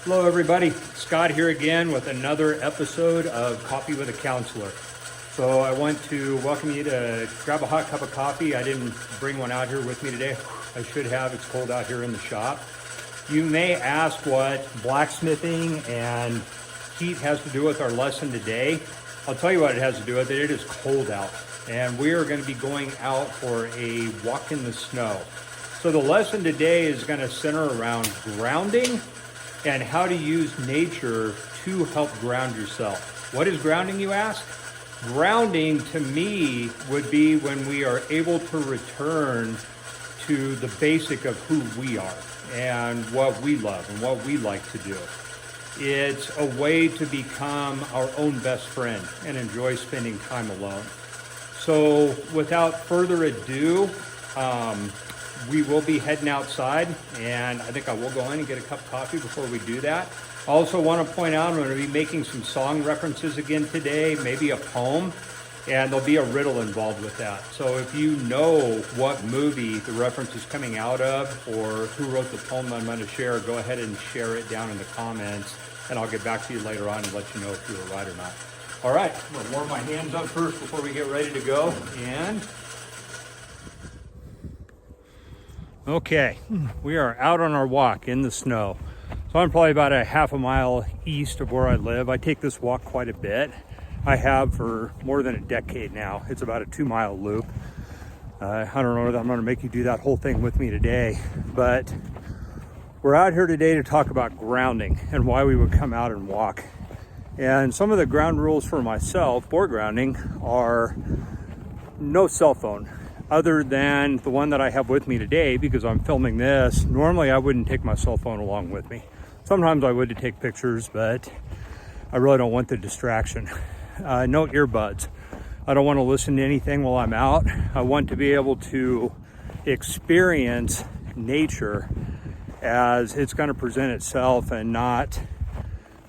Hello everybody, Scott here again with another episode of Coffee with a Counselor. So I want to welcome you to grab a hot cup of coffee. I didn't bring one out here with me today. I should have, it's cold out here in the shop. You may ask what blacksmithing and heat has to do with our lesson today. I'll tell you what it has to do with it. It is cold out and we are going to be going out for a walk in the snow. So the lesson today is going to center around grounding and how to use nature to help ground yourself. What is grounding, you ask? Grounding to me would be when we are able to return to the basic of who we are and what we love and what we like to do. It's a way to become our own best friend and enjoy spending time alone. So without further ado, we will be heading outside, and I think I will go in and get a cup of coffee before we do that. I also want to point out I'm going to be making some song references again today, maybe a poem, and there'll be a riddle involved with that. So if you know what movie the reference is coming out of or who wrote the poem I'm going to share, go ahead and share it down in the comments, and I'll get back to you later on and let you know if you were right or not. All right, I'm going to warm my hands up first before we get ready to go. And okay, we are out on our walk in the snow. So I'm probably about a half a mile east of where I live. I take this walk quite a bit. I have for more than a decade now. It's about a 2-mile loop. I don't know whether I'm going to make you do that whole thing with me today, but we're out here today to talk about grounding and why we would come out and walk. And some of the ground rules for myself for grounding are no cell phone. Other than the one that I have with me today, because I'm filming this. Normally I wouldn't take my cell phone along with me. Sometimes I would to take pictures, but I really don't want the distraction. No earbuds. I don't want to listen to anything while I'm out. I want to be able to experience nature as it's going to present itself and not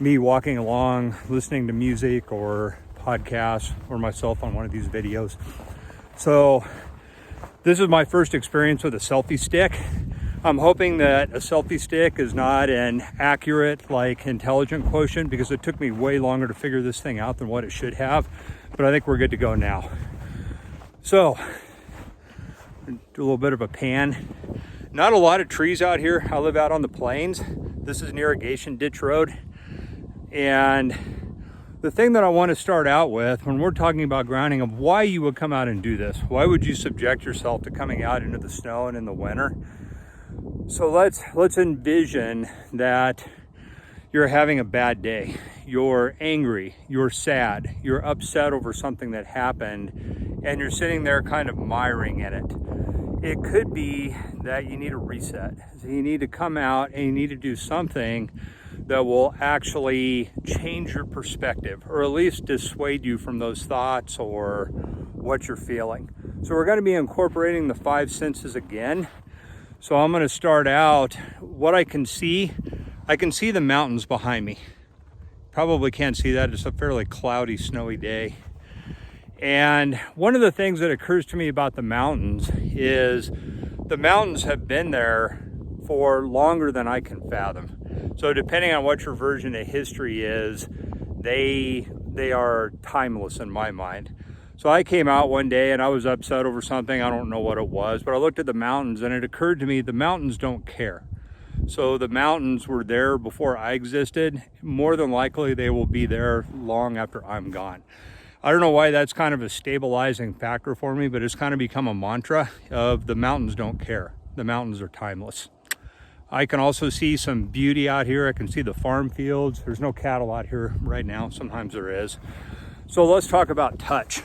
me walking along, listening to music or podcasts or myself on one of these videos. So this is my first experience with a selfie stick. I'm hoping that a selfie stick is not an accurate, intelligent quotient, because it took me way longer to figure this thing out than what it should have. But I think we're good to go now. So, do a little bit of a pan. Not a lot of trees out here. I live out on the plains. This is an irrigation ditch road. And the thing that I want to start out with when we're talking about grounding of why you would come out and do this, why would you subject yourself to coming out into the snow and in the winter? So let's envision that you're having a bad day, you're angry, you're sad, you're upset over something that happened, and you're sitting there kind of miring in it. It could be that you need a reset. So you need to come out and you need to do something that will actually change your perspective, or at least dissuade you from those thoughts or what you're feeling. So we're going to be incorporating the 5 senses again. So I'm going to start out what I can see. I can see the mountains behind me. Probably can't see that. It's a fairly cloudy, snowy day. And one of the things that occurs to me about the mountains is the mountains have been there for longer than I can fathom. So depending on what your version of history is, they are timeless in my mind. So I came out one day and I was upset over something. I don't know what it was, but I looked at the mountains and it occurred to me the mountains don't care. So the mountains were there before I existed. More than likely they will be there long after I'm gone. I don't know why that's kind of a stabilizing factor for me, but it's kind of become a mantra of the mountains don't care. The mountains are timeless. I can also see some beauty out here. I can see the farm fields. There's no cattle out here right now. Sometimes there is. So let's talk about touch.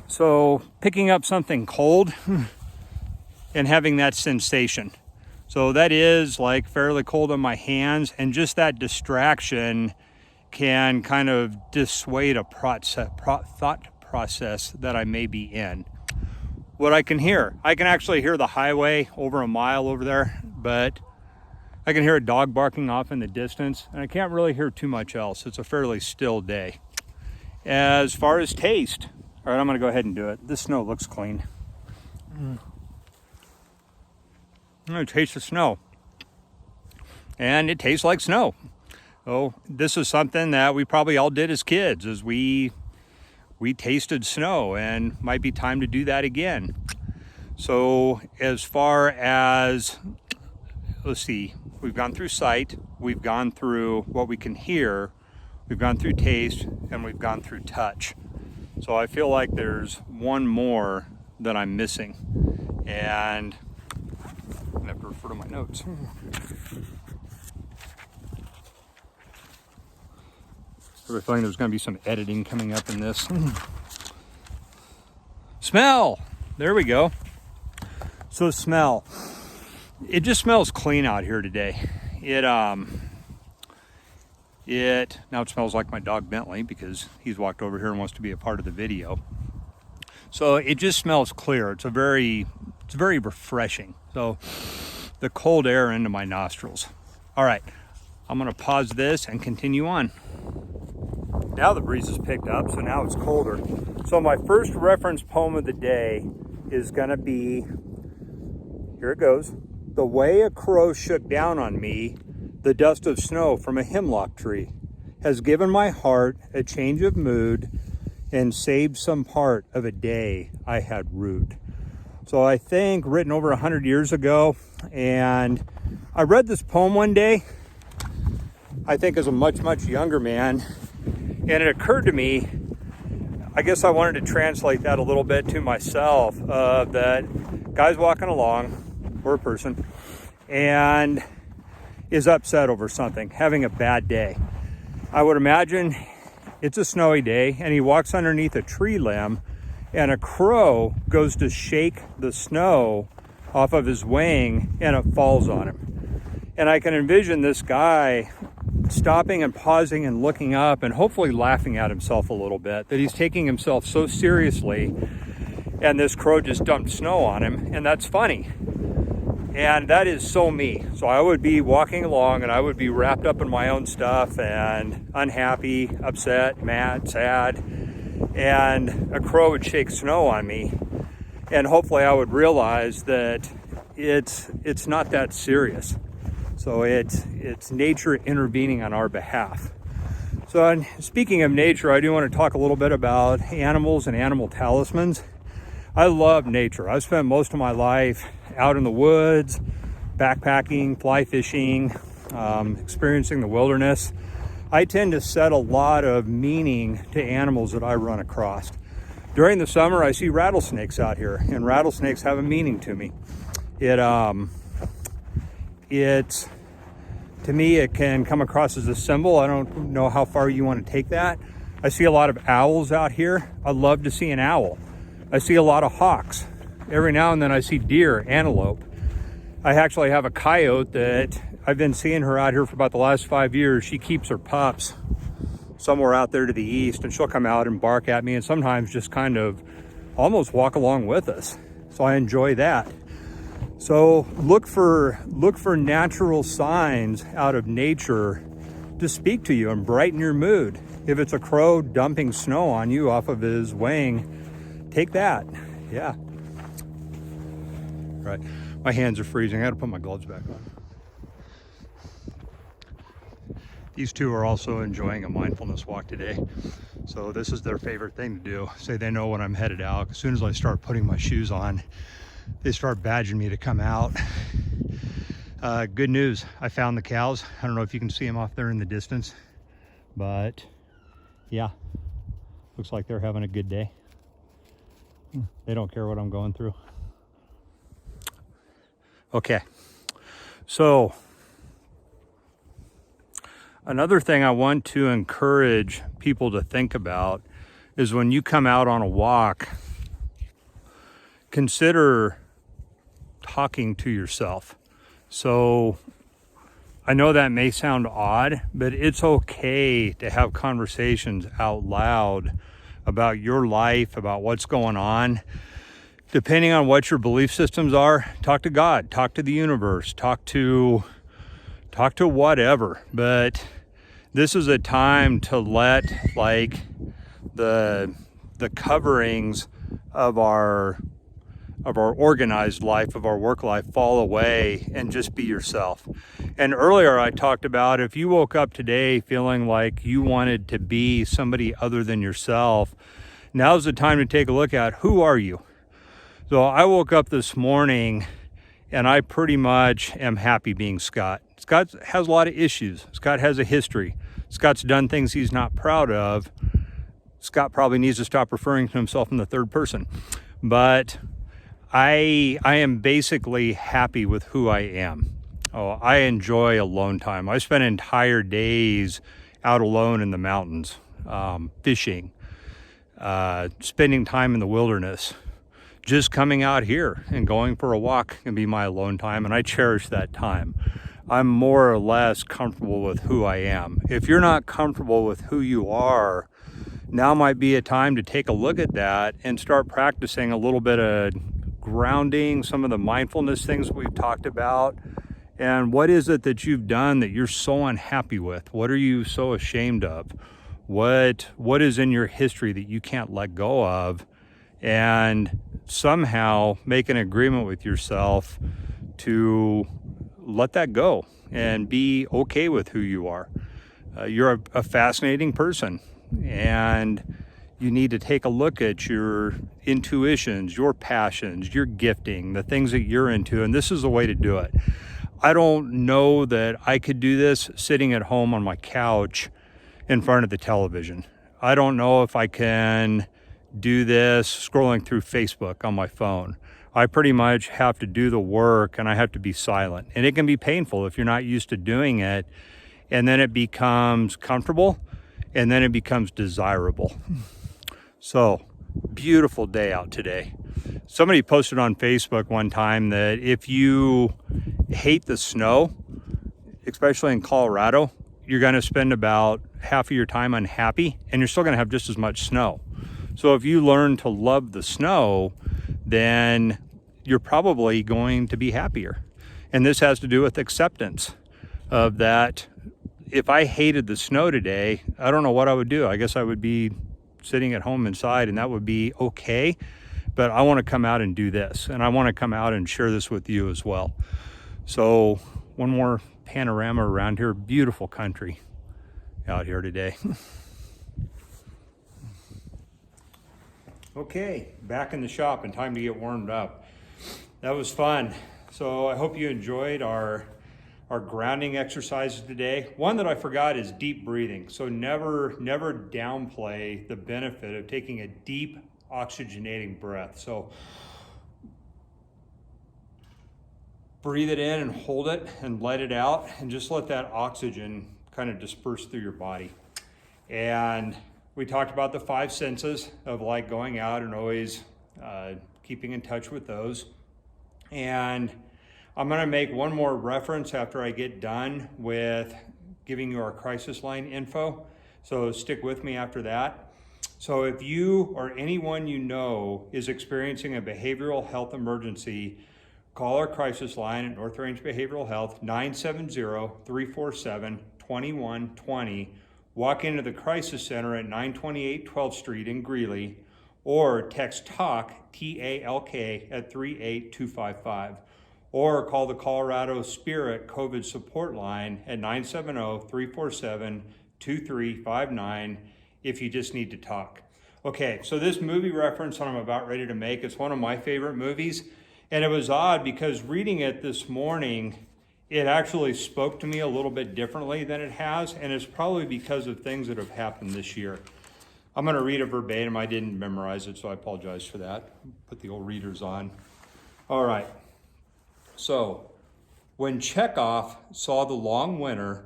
So picking up something cold and having that sensation. So that is fairly cold on my hands, and just that distraction can kind of dissuade a thought process that I may be in. What I can actually hear the highway over a mile over there, but I can hear a dog barking off in the distance, and I can't really hear too much else. It's a fairly still day. As far as taste, all right, I'm gonna go ahead and do it. This snow looks clean. I'm gonna taste the snow. And it tastes like snow. So this is something that we probably all did as kids, as we tasted snow, and might be time to do that again. So as far as, let's see, we've gone through sight, we've gone through what we can hear, we've gone through taste, and we've gone through touch. So I feel like there's one more that I'm missing, and I'm gonna have to refer to my notes. I have a feeling there's gonna be some editing coming up in this. Smell, there we go. So smell, it just smells clean out here today. Now it smells like my dog Bentley because he's walked over here and wants to be a part of the video. So it just smells clear. It's very refreshing. So the cold air into my nostrils. All right, I'm gonna pause this and continue on. Now the breeze has picked up, so now it's colder. So my first reference poem of the day is gonna be, here it goes. The way a crow shook down on me, the dust of snow from a hemlock tree, has given my heart a change of mood and saved some part of a day I had rued. So I think written over 100 years ago, and I read this poem one day, I think as a much younger man, and it occurred to me, I guess I wanted to translate that a little bit to myself, that guy's walking along, or a person, and is upset over something, having a bad day. I would imagine it's a snowy day and he walks underneath a tree limb and a crow goes to shake the snow off of his wing and it falls on him. And I can envision this guy stopping and pausing and looking up and hopefully laughing at himself a little bit, that he's taking himself so seriously and this crow just dumped snow on him, and that's funny. And that is so me. So I would be walking along and I would be wrapped up in my own stuff and unhappy, upset, mad, sad, and a crow would shake snow on me. And hopefully I would realize that it's not that serious. So it's nature intervening on our behalf. So speaking of nature, I do want to talk a little bit about animals and animal talismans. I love nature. I've spent most of my life out in the woods, backpacking, fly fishing, experiencing the wilderness. I tend to set a lot of meaning to animals that I run across. During the summer, I see rattlesnakes out here, and rattlesnakes have a meaning to me. To me, it can come across as a symbol. I don't know how far you want to take that. I see a lot of owls out here. I love to see an owl. I see a lot of hawks. Every now and then I see deer, antelope. I actually have a coyote that I've been seeing her out here for about the last 5 years. She keeps her pups somewhere out there to the east, and she'll come out and bark at me and sometimes just kind of almost walk along with us. So I enjoy that. So look for natural signs out of nature to speak to you and brighten your mood. If it's a crow dumping snow on you off of his wing, take that. Yeah. Right. My hands are freezing. I got to put my gloves back on. These two are also enjoying a mindfulness walk today. So this is their favorite thing to do. Say they know when I'm headed out. As soon as I start putting my shoes on, they start badgering me to come out. Good news. I found the cows. I don't know if you can see them off there in the distance, but yeah, looks like they're having a good day. They don't care what I'm going through. Okay, so another thing I want to encourage people to think about is when you come out on a walk, consider talking to yourself. So I know that may sound odd, but it's okay to have conversations out loud about your life, about what's going on. Depending on what your belief systems are, talk to God, talk to the universe, talk to whatever. But this is a time to let like the coverings of our our organized life, of our work life, fall away and just be yourself. And earlier I talked about if you woke up today feeling like you wanted to be somebody other than yourself, now's the time to take a look at who are you. So I woke up this morning and I pretty much am happy being Scott. Scott has a lot of issues. Scott has a history. Scott's done things he's not proud of. Scott probably needs to stop referring to himself in the third person. But I am basically happy with who I am. Oh, I enjoy alone time. I spend entire days out alone in the mountains, fishing, spending time in the wilderness. Just coming out here and going for a walk can be my alone time, and I cherish that time. I'm more or less comfortable with who I am. If you're not comfortable with who you are, now might be a time to take a look at that and start practicing a little bit of grounding, some of the mindfulness things we've talked about. And what is it that you've done that you're so unhappy with? What are you so ashamed of? What is in your history that you can't let go of? And somehow make an agreement with yourself to let that go and be okay with who you are. You're a fascinating person, and you need to take a look at your intuitions, your passions, your gifting, the things that you're into, and this is the way to do it. I don't know that I could do this sitting at home on my couch in front of the television. I don't know if I can do this scrolling through Facebook on my phone. I pretty much have to do the work and I have to be silent. And it can be painful if you're not used to doing it. And then it becomes comfortable and then it becomes desirable. So, beautiful day out today. Somebody posted on Facebook one time that if you hate the snow, especially in Colorado, you're going to spend about half of your time unhappy and you're still going to have just as much snow. So if you learn to love the snow, then you're probably going to be happier. And this has to do with acceptance of that. If I hated the snow today, I don't know what I would do. I guess I would be sitting at home inside and that would be okay. But I want to come out and do this. And I want to come out and share this with you as well. So one more panorama around here. Beautiful country out here today. Okay, back in the shop and time to get warmed up. That was fun. So I hope you enjoyed our grounding exercises today. One that I forgot is deep breathing. So never downplay the benefit of taking a deep oxygenating breath. So breathe it in and hold it and let it out and just let that oxygen kind of disperse through your body. And we talked about the 5 senses of like going out and always keeping in touch with those. And I'm going to make one more reference after I get done with giving you our crisis line info. So stick with me after that. So if you or anyone you know is experiencing a behavioral health emergency, call our crisis line at North Range Behavioral Health, 970-347-2120. Walk into the Crisis Center at 928 12th Street in Greeley, or text TALK, T-A-L-K, at 38255. Or call the Colorado Spirit COVID support line at 970-347-2359 if you just need to talk. Okay, so this movie reference that I'm about ready to make, it's one of my favorite movies. And it was odd because reading it this morning, it actually spoke to me a little bit differently than it has, and it's probably because of things that have happened this year. I'm going to read it verbatim. I didn't memorize it, so I apologize for that. Put the old readers on. All right. So, when Chekhov saw the long winter,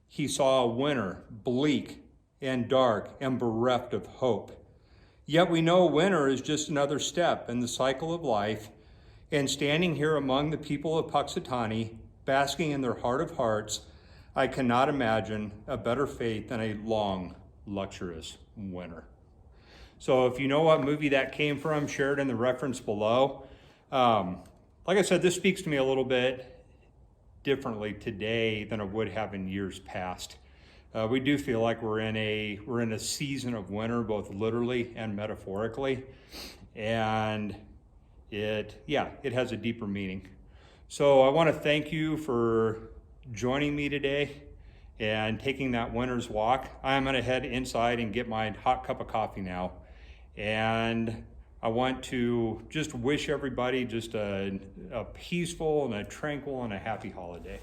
he saw a winter bleak and dark and bereft of hope. Yet we know winter is just another step in the cycle of life, and standing here among the people of Puxatawny, basking in their heart of hearts, I cannot imagine a better fate than a long, luxurious winter. So if you know what movie that came from, share it in the reference below. Like I said, this speaks to me a little bit differently today than it would have in years past. We do feel like we're in a season of winter, both literally and metaphorically. And it has a deeper meaning. So I want to thank you for joining me today and taking that winter's walk. I'm going to head inside and get my hot cup of coffee now. And I want to just wish everybody just a peaceful and a tranquil and a happy holiday.